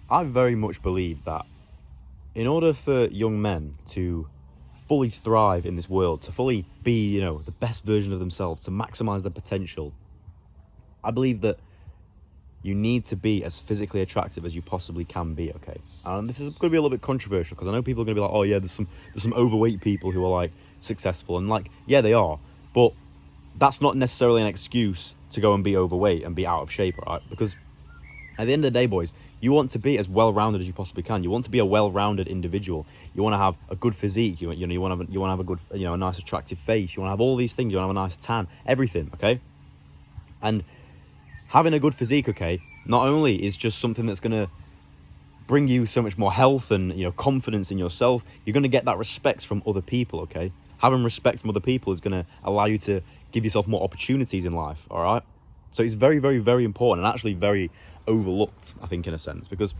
I very much believe that in order for young men to fully thrive in this world, to fully be, the best version of themselves, to maximize their potential, I believe that you need to be as physically attractive as you possibly can be, okay? And this is going to be a little bit controversial because I know people are going to be like, oh yeah, there's some overweight people who are like successful, and like, yeah, they are, but that's not necessarily an excuse to go and be overweight and be out of shape, right? Because at the end of the day, boys, you want to be as well-rounded as you possibly can. You want to be a well-rounded individual. You want to have a good physique. You want to have a good, a nice attractive face. You want to have all these things. You want to have a nice tan, everything, okay? And having a good physique, okay, not only is just something that's going to bring you so much more health and, confidence in yourself, you're going to get that respect from other people, okay? Having respect from other people is going to allow you to give yourself more opportunities in life, all right? So it's very, very, very important, and actually very overlooked, I think, in a sense, because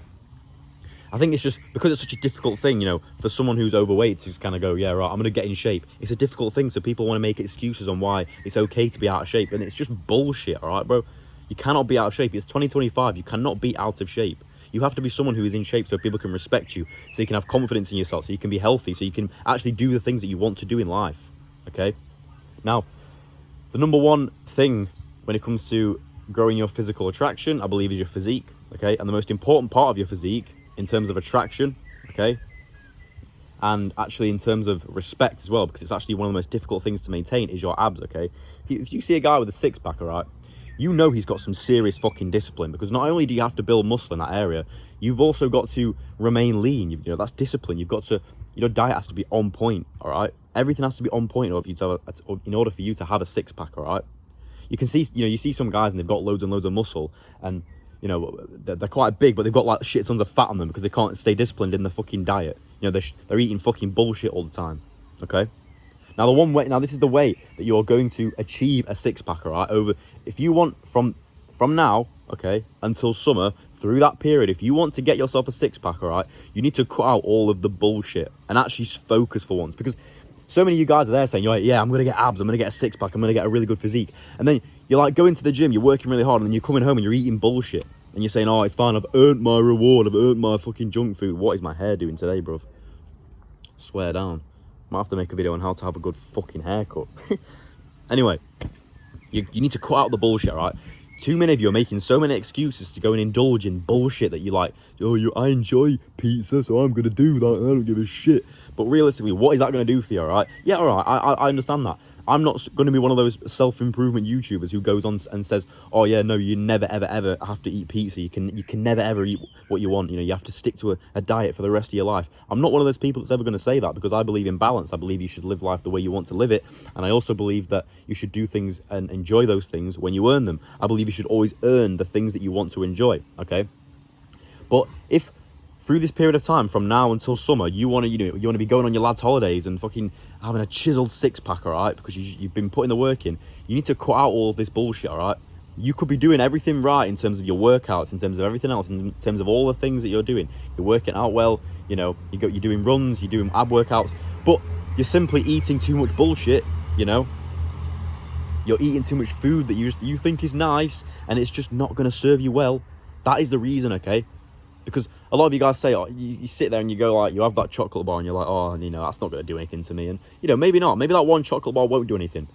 I think it's just because it's such a difficult thing, for someone who's overweight to just kind of go, yeah, right, I'm going to get in shape. It's a difficult thing, so people want to make excuses on why it's okay to be out of shape, and it's just bullshit, all right, bro? You cannot be out of shape. It's 2025. You cannot be out of shape. You have to be someone who is in shape so people can respect you, so you can have confidence in yourself, so you can be healthy, so you can actually do the things that you want to do in life, okay? Now, the number one thing when it comes to growing your physical attraction, I believe, is your physique, okay? And the most important part of your physique in terms of attraction, okay? And actually in terms of respect as well, because it's actually one of the most difficult things to maintain, is your abs, okay? If you see a guy with a six-pack, all right, you know he's got some serious fucking discipline, because not only do you have to build muscle in that area, you've also got to remain lean. That's discipline. You've got to, diet has to be on point, all right? Everything has to be on point in order for you to have a six-pack, all right? You can see, you see some guys and they've got loads and loads of muscle, and, they're quite big, but they've got like shit tons of fat on them because they can't stay disciplined in the fucking diet. They're eating fucking bullshit all the time, okay? Now this is the way that you're going to achieve a six-pack, all right? If you want from now, okay, until summer, through that period, if you want to get yourself a six-pack, all right, you need to cut out all of the bullshit and actually focus for once, because so many of you guys are there saying, yeah, I'm going to get abs, I'm going to get a six-pack, I'm going to get a really good physique. And then you're like going to the gym, you're working really hard, and then you're coming home and you're eating bullshit. And you're saying, oh, it's fine, I've earned my reward, I've earned my fucking junk food. What is my hair doing today, bruv? Swear down. Might have to make a video on how to have a good fucking haircut. Anyway, you need to cut out the bullshit, right? Too many of you are making so many excuses to go and indulge in bullshit that you like, I enjoy pizza, so I'm going to do that, I don't give a shit. But realistically, what is that going to do for you, all right? Yeah, all right, I understand that. I'm not going to be one of those self-improvement YouTubers who goes on and says, oh yeah, no, you never, ever, ever have to eat pizza. You can never, ever eat what you want. You have to stick to a diet for the rest of your life. I'm not one of those people that's ever going to say that, because I believe in balance. I believe you should live life the way you want to live it. And I also believe that you should do things and enjoy those things when you earn them. I believe you should always earn the things that you want to enjoy, okay? But if through this period of time, from now until summer, you want to be going on your lads' holidays and fucking having a chiseled six-pack, all right, because you've been putting the work in, you need to cut out all of this bullshit, all right? You could be doing everything right in terms of your workouts, in terms of everything else, in terms of all the things that you're doing. You're working out well, you're doing runs, you're doing ab workouts, but you're simply eating too much bullshit, You're eating too much food that you think is nice, and it's just not going to serve you well. That is the reason, okay? Because a lot of you guys say, oh, you sit there and you go like, you have that chocolate bar and you're like, oh, that's not going to do anything to me. And, maybe not. Maybe that one chocolate bar won't do anything.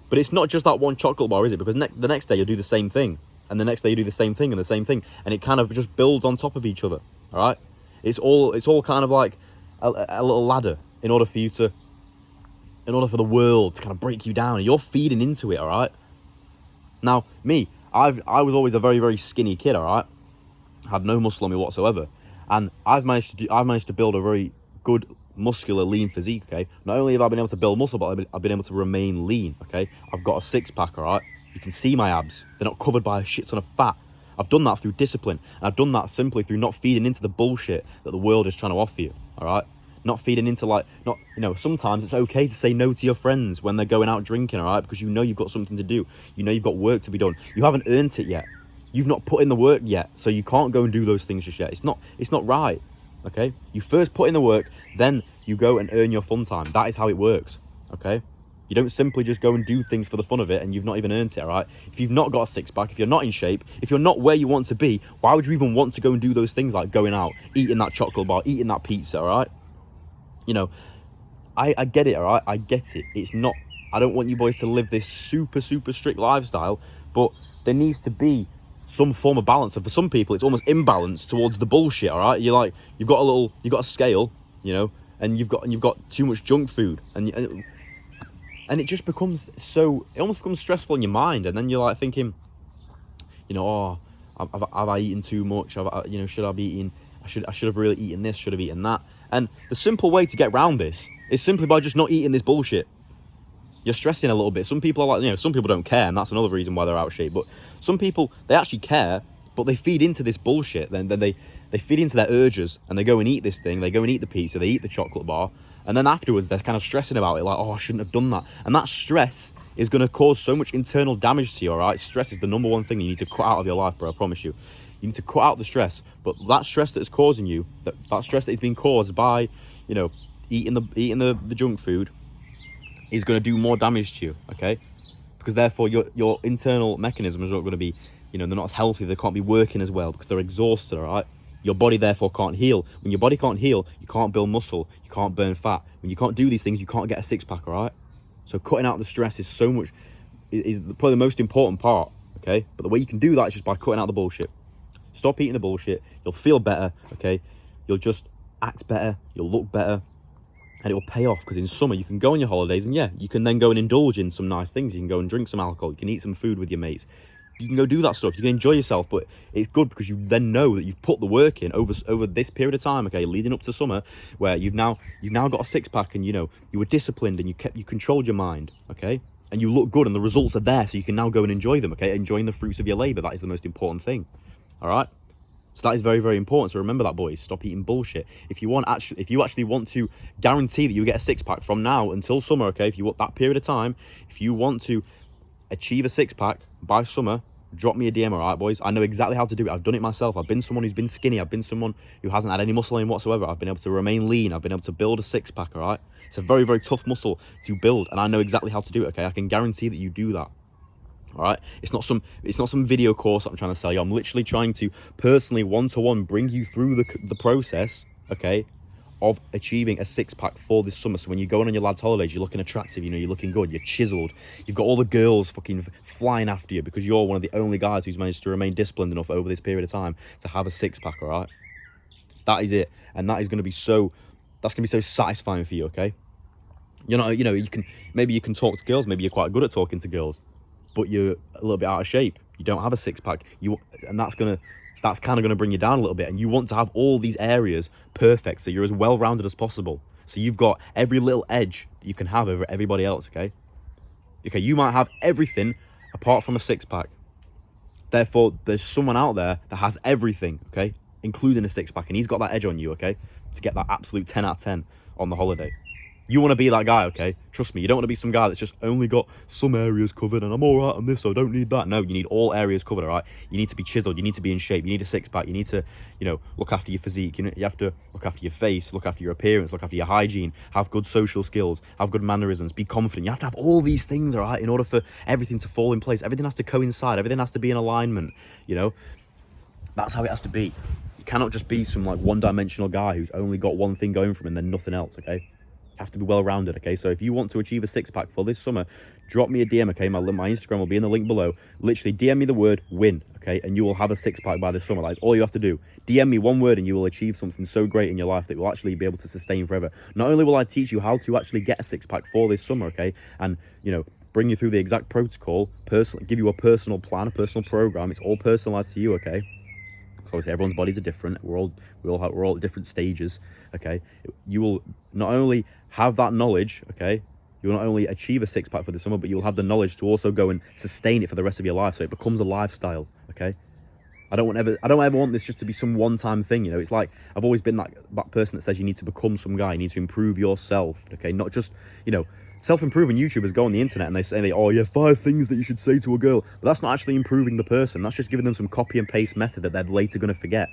But it's not just that one chocolate bar, is it? Because the next day you'll do the same thing. And the next day you do the same thing and the same thing. And it kind of just builds on top of each other, all right? It's all kind of like a little ladder in order for the world to kind of break you down. And you're feeding into it, all right? Now, me, I was always a very, very skinny kid, all right? Had no muscle on me whatsoever, and I've managed to build a very good, muscular, lean physique, okay? Not only have I been able to build muscle, but I've been able to remain lean, okay? I've got a six-pack, all right? You can see my abs. They're not covered by a shit ton of fat. I've done that through discipline, and I've done that simply through not feeding into the bullshit that the world is trying to offer you, all right? Not feeding into sometimes it's okay to say no to your friends when they're going out drinking, all right? Because you've got something to do. You've got work to be done. You haven't earned it yet. You've not put in the work yet, so you can't go and do those things just yet. It's not right, okay? You first put in the work, then you go and earn your fun time. That is how it works, okay? You don't simply just go and do things for the fun of it and you've not even earned it, all right? If you've not got a six-pack, if you're not in shape, if you're not where you want to be, why would you even want to go and do those things like going out, eating that chocolate bar, eating that pizza, all right? You know, I get it, all right? I get it. It's not, I don't want you boys to live this super, super strict lifestyle, but there needs to be some form of balance. And for some people, it's almost imbalanced towards the bullshit, all right? You're like, you've got a scale, you know, and you've got too much junk food, and it just becomes it almost becomes stressful in your mind, and then you're like thinking, you know, oh, have I eaten too much? You know, should I be eating? I should have really eaten this. Should have eaten that. And the simple way to get around this is simply by just not eating this bullshit. You're stressing a little bit. Some people are like, you know, some people don't care, and that's another reason why they're out of shape. But some people, they actually care, but they feed into this bullshit. Then they feed into their urges, and they go and eat this thing. They go and eat the pizza. They eat the chocolate bar. And then afterwards, they're kind of stressing about it, like, oh, I shouldn't have done that. And that stress is going to cause so much internal damage to you, all right? Stress is the number one thing you need to cut out of your life, bro, I promise you. You need to cut out the stress. But that stress that is causing you, that stress that is being caused by, you know, eating the junk food, is going to do more damage to you, okay? Because therefore, your internal mechanisms are not going to be, you know, they're not as healthy, they can't be working as well because they're exhausted, all right? Your body therefore can't heal. When your body can't heal, you can't build muscle, you can't burn fat. When you can't do these things, you can't get a six-pack, all right? So cutting out the stress is probably the most important part, okay? But the way you can do that is just by cutting out the bullshit. Stop eating the bullshit, you'll feel better, okay? You'll just act better, you'll look better, and it will pay off, because in summer you can go on your holidays and yeah, you can then go and indulge in some nice things. You can go and drink some alcohol, you can eat some food with your mates. You can go do that stuff, you can enjoy yourself, but it's good because you then know that you've put the work in over this period of time, okay, leading up to summer, where you've now got a six-pack, and you know, you were disciplined and you controlled your mind, okay? And you look good and the results are there, so you can now go and enjoy them, okay? Enjoying the fruits of your labor, that is the most important thing, all right? So that is very, very important. So remember that, boys. Stop eating bullshit. If you actually want to guarantee that you get a six-pack from now until summer, okay, if you want that period of time, if you want to achieve a six-pack by summer, drop me a DM, all right, boys? I know exactly how to do it. I've done it myself. I've been someone who's been skinny. I've been someone who hasn't had any muscle in whatsoever. I've been able to remain lean. I've been able to build a six-pack, all right? It's a very, very tough muscle to build, and I know exactly how to do it, okay? I can guarantee that you do that. All right, it's not some video course that I'm trying to sell you. I'm literally trying to personally one-to-one bring you through the process, okay, of achieving a six-pack for this summer. So when you're going on your lads' holidays, you're looking attractive, you know, you're looking good, you're chiseled, you've got all the girls fucking flying after you because you're one of the only guys who's managed to remain disciplined enough over this period of time to have a six-pack, all right? That is it, and that's going to be so satisfying for you, okay? You know, you can talk to girls, maybe you're quite good at talking to girls, but you're a little bit out of shape, you don't have a six-pack, and that's kind of gonna bring you down a little bit, and you want to have all these areas perfect, so you're as well-rounded as possible, so you've got every little edge that you can have over everybody else, okay? You might have everything apart from a six-pack, therefore there's someone out there that has everything, okay, including a six-pack, and he's got that edge on you, okay, to get that absolute 10 out of 10 on the holiday. You want to be that guy, okay? Trust me, you don't want to be some guy that's just only got some areas covered and I'm all right on this, so I don't need that. No, you need all areas covered, all right? You need to be chiseled, you need to be in shape, you need a six-pack, you need to, you know, look after your physique, you have to look after your face, look after your appearance, look after your hygiene, have good social skills, have good mannerisms, be confident. You have to have all these things, all right, in order for everything to fall in place. Everything has to coincide, everything has to be in alignment, you know? That's how it has to be. You cannot just be some, like, one-dimensional guy who's only got one thing going for him and then nothing else, okay? Have to be well-rounded, okay? So if you want to achieve a six-pack for this summer, drop me a DM, okay? My Instagram will be in the link below. Literally DM me the word win, okay? And you will have a six-pack by this summer. That's all you have to do. DM me one word and you will achieve something so great in your life that will actually be able to sustain forever. Not only will I teach you how to actually get a six-pack for this summer, okay? And, you know, bring you through the exact protocol, give you a personal plan, a personal program. It's all personalized to you, okay? So obviously everyone's bodies are different. We're all at different stages, okay? You will not only have that knowledge, okay? You will not only achieve a six-pack for the summer, but you'll have the knowledge to also go and sustain it for the rest of your life, so it becomes a lifestyle, okay? I don't ever want this just to be some one-time thing, you know? It's like, I've always been that person that says you need to become some guy, you need to improve yourself, okay? Not just, you know, self-improving YouTubers go on the internet and they say, oh yeah, 5 things that you should say to a girl, but that's not actually improving the person. That's just giving them some copy and paste method that they're later going to forget.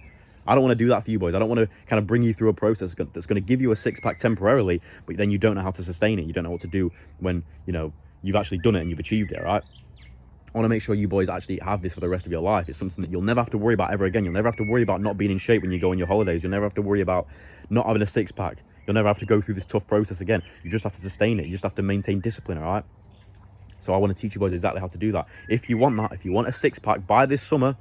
I don't want to do that for you boys. I don't want to kind of bring you through a process that's going to give you a six-pack temporarily, but then you don't know how to sustain it. You don't know what to do when, you know, you've actually done it and you've achieved it, right? I want to make sure you boys actually have this for the rest of your life. It's something that you'll never have to worry about ever again. You'll never have to worry about not being in shape when you go on your holidays. You'll never have to worry about not having a six-pack. You'll never have to go through this tough process again. You just have to sustain it. You just have to maintain discipline, all right? So I want to teach you boys exactly how to do that. If you want that, if you want a six-pack by this summer,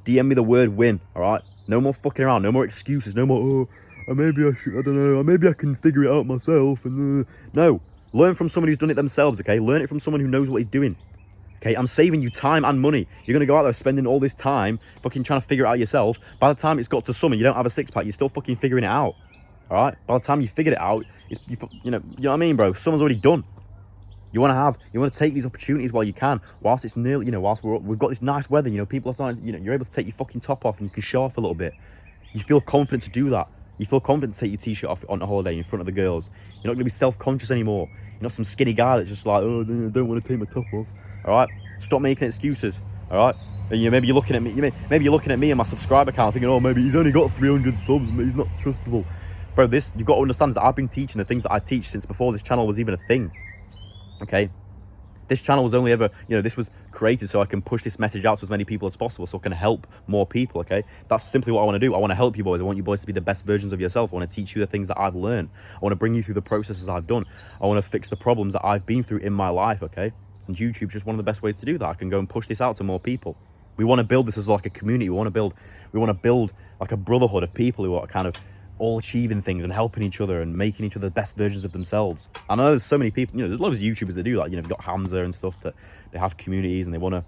DM me the word win, all right? No more fucking around. No more excuses. No more, maybe I should, I don't know. Maybe I can figure it out myself. And no, learn from someone who's done it themselves, okay? Learn it from someone who knows what he's doing. Okay, I'm saving you time and money. You're going to go out there spending all this time fucking trying to figure it out yourself. By the time it's got to summer, you don't have a six-pack. You're still fucking figuring it out, all right? By the time you figured it out, you know what I mean, bro? Summer's already done. You want to take these opportunities while you can, whilst it's nearly, you know, whilst we've got this nice weather, you know, people are starting, you know, you're able to take your fucking top off and you can show off a little bit. You feel confident to do that. You feel confident to take your t-shirt off on a holiday in front of the girls. You're not going to be self-conscious anymore. You're not some skinny guy that's just like, oh, I don't want to take my top off. All right? Stop making excuses. All right? And maybe you're looking at me. Maybe you're looking at me and my subscriber count, thinking, oh, maybe he's only got 300 subs. Maybe he's not trustable. Bro, you've got to understand that I've been teaching the things that I teach since before this channel was even a thing. Okay? This channel was only ever, you know, this was created so I can push this message out to as many people as possible, so I can help more people, okay? That's simply what I want to do. I want to help you boys. I want you boys to be the best versions of yourself. I want to teach you the things that I've learned. I want to bring you through the processes I've done. I want to fix the problems that I've been through in my life, okay? And YouTube's just one of the best ways to do that. I can go and push this out to more people. We want to build this as like a community. We want to build like a brotherhood of people who are kind of all achieving things and helping each other and making each other the best versions of themselves. I know there's so many people, you know, there's loads of YouTubers that do that. You know, they've got Hamza and stuff, that they have communities and they want to,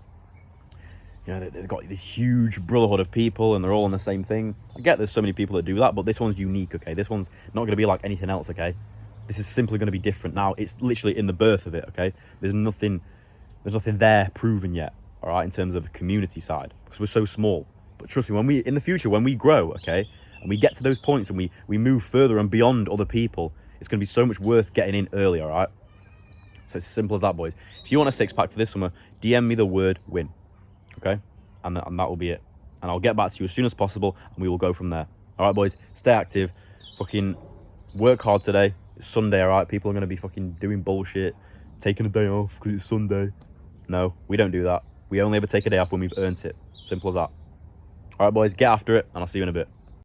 you know, they've got this huge brotherhood of people and they're all on the same thing. I get there's so many people that do that, but this one's unique, okay? This one's not going to be like anything else, okay? This is simply going to be different. Now, it's literally in the birth of it, okay? There's nothing there proven yet, all right, in terms of the community side, because we're so small. But trust me, in the future, when we grow, okay, and we get to those points and we move further and beyond other people, it's going to be so much worth getting in early, all right? So it's as simple as that, boys. If you want a six-pack for this summer, DM me the word win, okay? And that will be it. And I'll get back to you as soon as possible, and we will go from there. All right, boys? Stay active. Fucking work hard today. It's Sunday, all right? People are going to be fucking doing bullshit, taking a day off because it's Sunday. No, we don't do that. We only ever take a day off when we've earned it. Simple as that. All right, boys, get after it, and I'll see you in a bit.